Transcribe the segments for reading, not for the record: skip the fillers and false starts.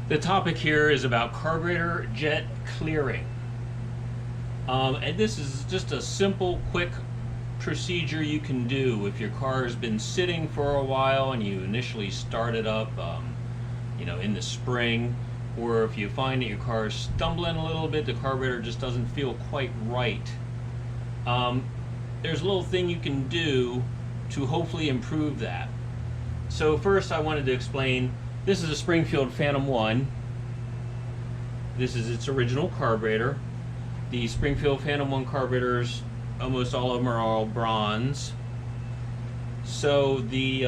The topic here is about carburetor jet clearing. And this is just a simple, quick procedure you can do if your car has been sitting for a while and you initially start it up, in the spring, or if you find that your car is stumbling a little bit, the carburetor just doesn't feel quite right. There's a little thing you can do to hopefully improve that. So first I wanted to explain, this is a Springfield Phantom 1. This is its original carburetor. The Springfield Phantom 1 carburetors, almost all of them are all bronze. So the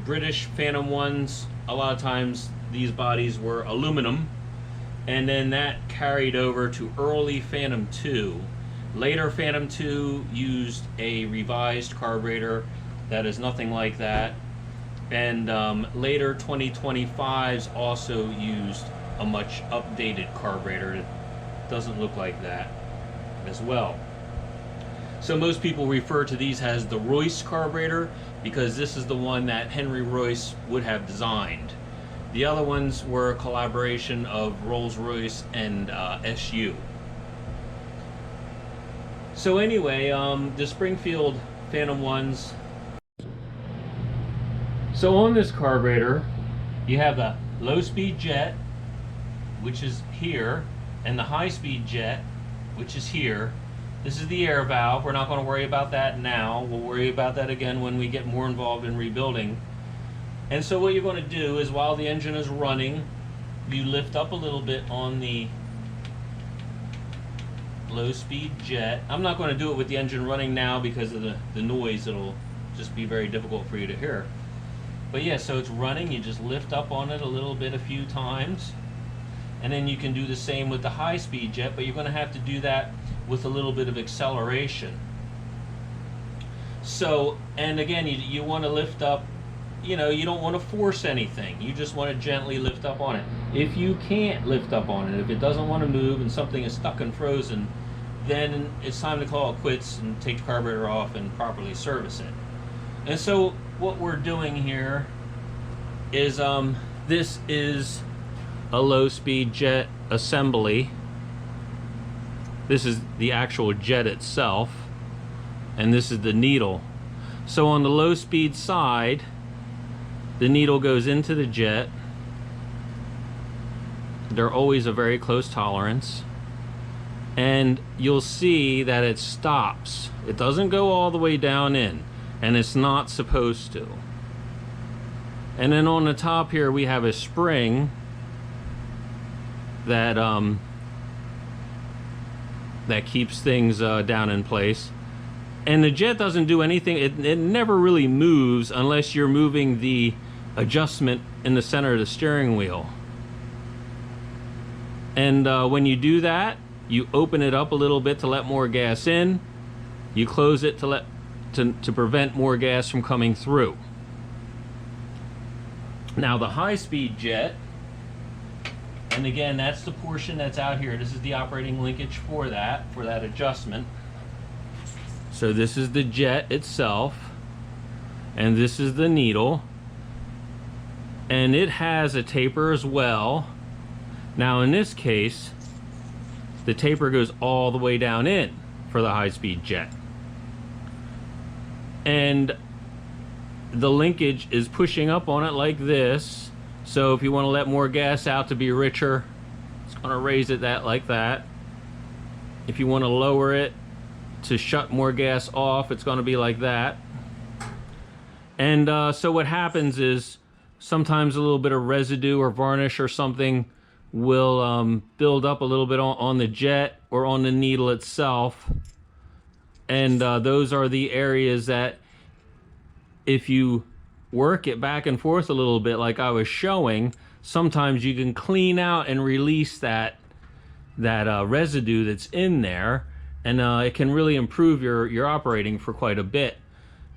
British Phantom 1s, a lot of times these bodies were aluminum, and then that carried over to early Phantom 2. Later Phantom 2 used a revised carburetor that is nothing like that. And later 2025s also used a much updated carburetor that doesn't look like that as well. So most people refer to these as the Royce Carburetor because this is the one that Henry Royce would have designed. The other ones were a collaboration of Rolls-Royce and SU. So anyway, the Springfield Phantom 1s. So on this carburetor, you have the low-speed jet, which is here, and the high-speed jet, which is here. This is the air valve. We're not going to worry about that now. We'll worry about that again when we get more involved in rebuilding. And so what you're going to do is, while the engine is running, you lift up a little bit on the low-speed jet. I'm not going to do it with the engine running now because of the noise. It'll just be very difficult for you to hear. But yeah, so it's running, you just lift up on it a little bit a few times, and then you can do the same with the high-speed jet, but you're going to have to do that with a little bit of acceleration. So, and again, you want to lift up, you don't want to force anything, you just want to gently lift up on it. If you can't lift up on it, if it doesn't want to move and something is stuck and frozen, then it's time to call it quits and take the carburetor off and properly service it. And so what we're doing here is this is a low-speed jet assembly. This is the actual jet itself, and this is the needle. So on the low-speed side, the needle goes into the jet. They're always a very close tolerance, and you'll see that it stops. It doesn't go all the way down in, and it's not supposed to. And then on the top here we have a spring that that keeps things down in place. And the jet doesn't do anything. It never really moves unless you're moving the adjustment in the center of the steering wheel. And when you do that, you open it up a little bit to let more gas in. You close it to prevent more gas from coming through. Now the high-speed jet, and again, that's the portion that's out here. This is the operating linkage for that adjustment. So this is the jet itself, and this is the needle, and it has a taper as well. Now in this case, the taper goes all the way down in for the high-speed jet, and the linkage is pushing up on it like this. So if you want to let more gas out to be richer, it's going to raise it like that. If you want to lower it to shut more gas off, it's going to be like that. And so what happens is sometimes a little bit of residue or varnish or something will build up a little bit on the jet or on the needle itself. And those are the areas that, if you work it back and forth a little bit like I was showing, sometimes you can clean out and release that residue that's in there, and it can really improve your operating for quite a bit.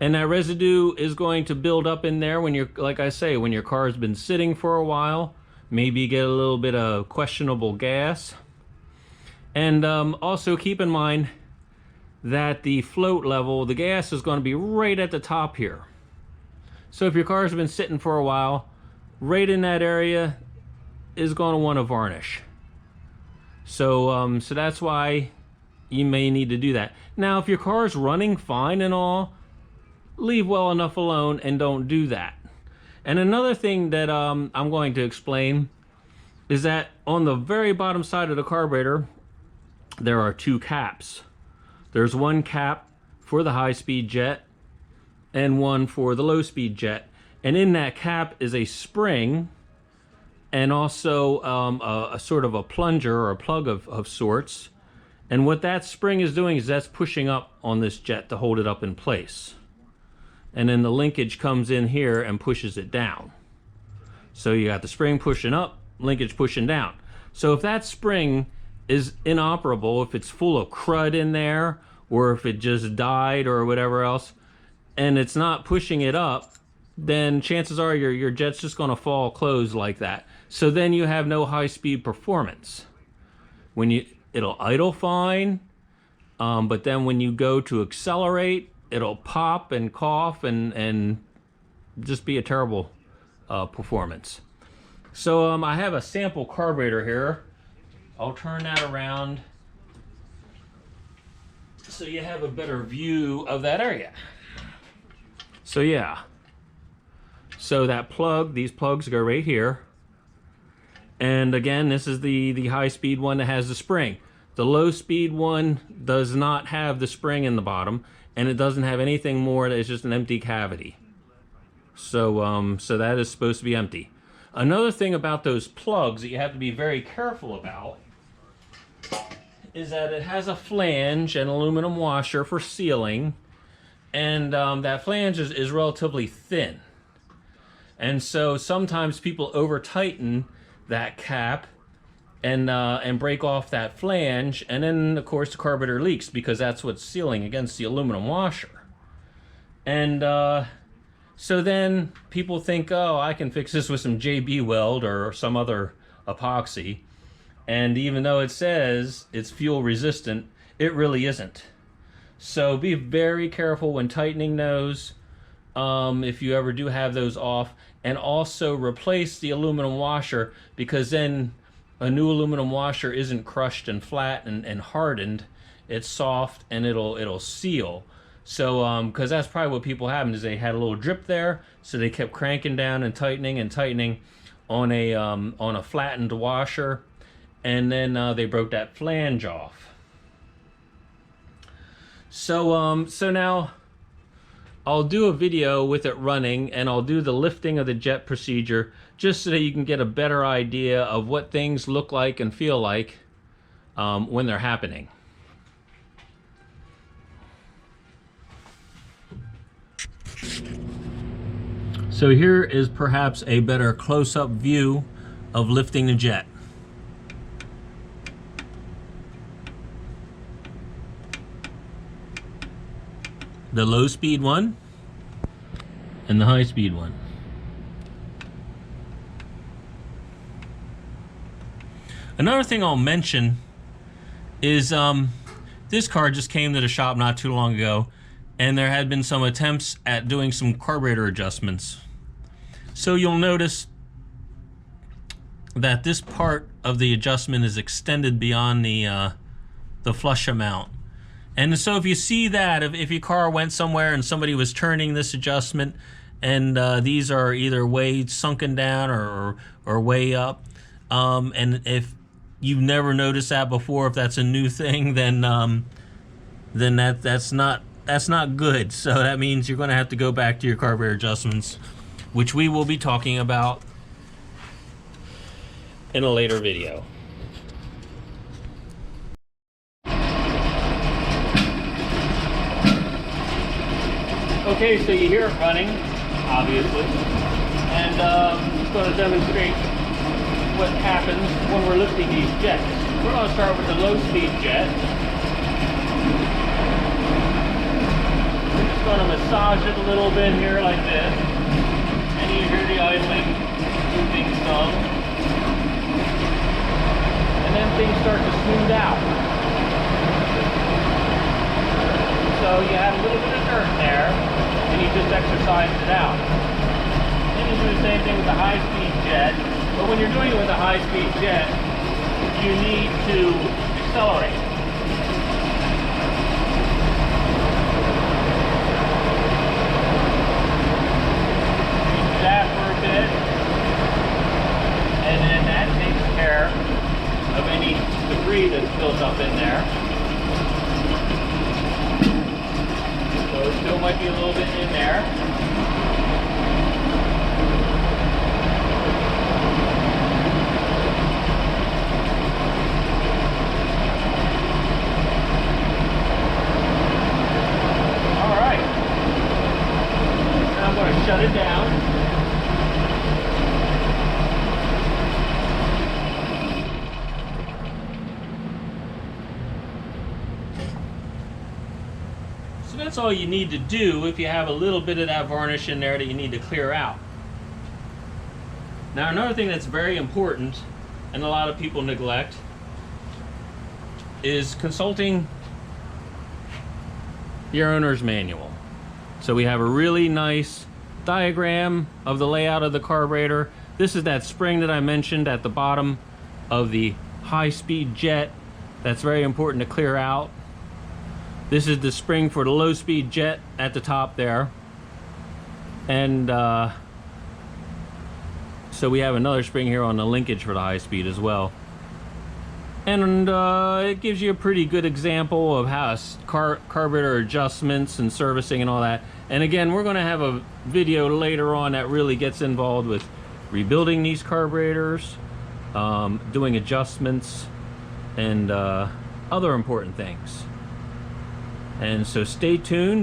And that residue is going to build up in there when like I say, when your car's been sitting for a while. Maybe you get a little bit of questionable gas. And also keep in mind that the float level, the gas is going to be right at the top here. So if your car's been sitting for a while, right in that area, is going to want to varnish. So so that's why you may need to do that. Now, if your car is running fine and all, leave well enough alone and don't do that. And another thing that I'm going to explain is that on the very bottom side of the carburetor, there are two caps. There's one cap for the high-speed jet and one for the low-speed jet. And in that cap is a spring and also a sort of a plunger or a plug of sorts. And what that spring is doing is that's pushing up on this jet to hold it up in place. And then the linkage comes in here and pushes it down. So you got the spring pushing up, linkage pushing down. So if that spring is inoperable, if it's full of crud in there, or if it just died or whatever else, and it's not pushing it up, then chances are your jet's just going to fall closed like that. So then you have no high-speed performance. It'll idle fine, but then when you go to accelerate, it'll pop and cough and just be a terrible performance. So I have a sample carburetor here. I'll turn that around so you have a better view of that area. So yeah, so that plug, these plugs go right here. And again, this is the high-speed one that has the spring. The low-speed one does not have the spring in the bottom, and it doesn't have anything more. It's just an empty cavity. So so that is supposed to be empty. Another thing about those plugs that you have to be very careful about is that it has a flange and aluminum washer for sealing, and that flange is relatively thin. And so sometimes people over-tighten that cap and break off that flange, and then of course the carburetor leaks because that's what's sealing against the aluminum washer. And so then people think, oh, I can fix this with some JB Weld or some other epoxy, and even though it says it's fuel resistant, it really isn't. So be very careful when tightening those if you ever do have those off, and also replace the aluminum washer, because then a new aluminum washer isn't crushed and flat and hardened. It's soft and it'll seal. So because that's probably what people happened, is they had a little drip there, so they kept cranking down and tightening on a flattened washer, and then they broke that flange off. So so now I'll do a video with it running, and I'll do the lifting of the jet procedure just so that you can get a better idea of what things look like and feel like when they're happening. So here is perhaps a better close-up view of lifting the jet. The low-speed one and the high-speed one. Another thing I'll mention is this car just came to the shop not too long ago, and there had been some attempts at doing some carburetor adjustments. So you'll notice that this part of the adjustment is extended beyond the flush amount. And so if you see that, if your car went somewhere and somebody was turning this adjustment, and these are either way sunken down or way up, and if you've never noticed that before, if that's a new thing, then that's not good. So that means you're going to have to go back to your carburetor adjustments, which we will be talking about in a later video. Okay, so you hear it running, obviously, and I'm just going to demonstrate what happens when we're lifting these jets. We're going to start with the low-speed jet. We're just going to massage it a little bit here like this, and you hear the idling moving some, and then things start to smooth out. So you have a little bit of dirt there, and you just exercise it out. Then you do the same thing with the high-speed jet, But when you're doing it with a high-speed jet, you need to accelerate. Do that for a bit, and then that takes care of any debris that's built up in there. So it still might be a little bit in there. Shut it down. So that's all you need to do if you have a little bit of that varnish in there that you need to clear out. Now, another thing that's very important and a lot of people neglect is consulting your owner's manual. So we have a really nice diagram of the layout of the carburetor. This is that spring that I mentioned at the bottom of the high-speed jet. That's very important to clear out. This is the spring for the low-speed jet at the top there. And so we have another spring here on the linkage for the high speed as well. And it gives you a pretty good example of how carburetor adjustments and servicing and all that. And again, we're going to have a video later on that really gets involved with rebuilding these carburetors, doing adjustments, and other important things. And so stay tuned.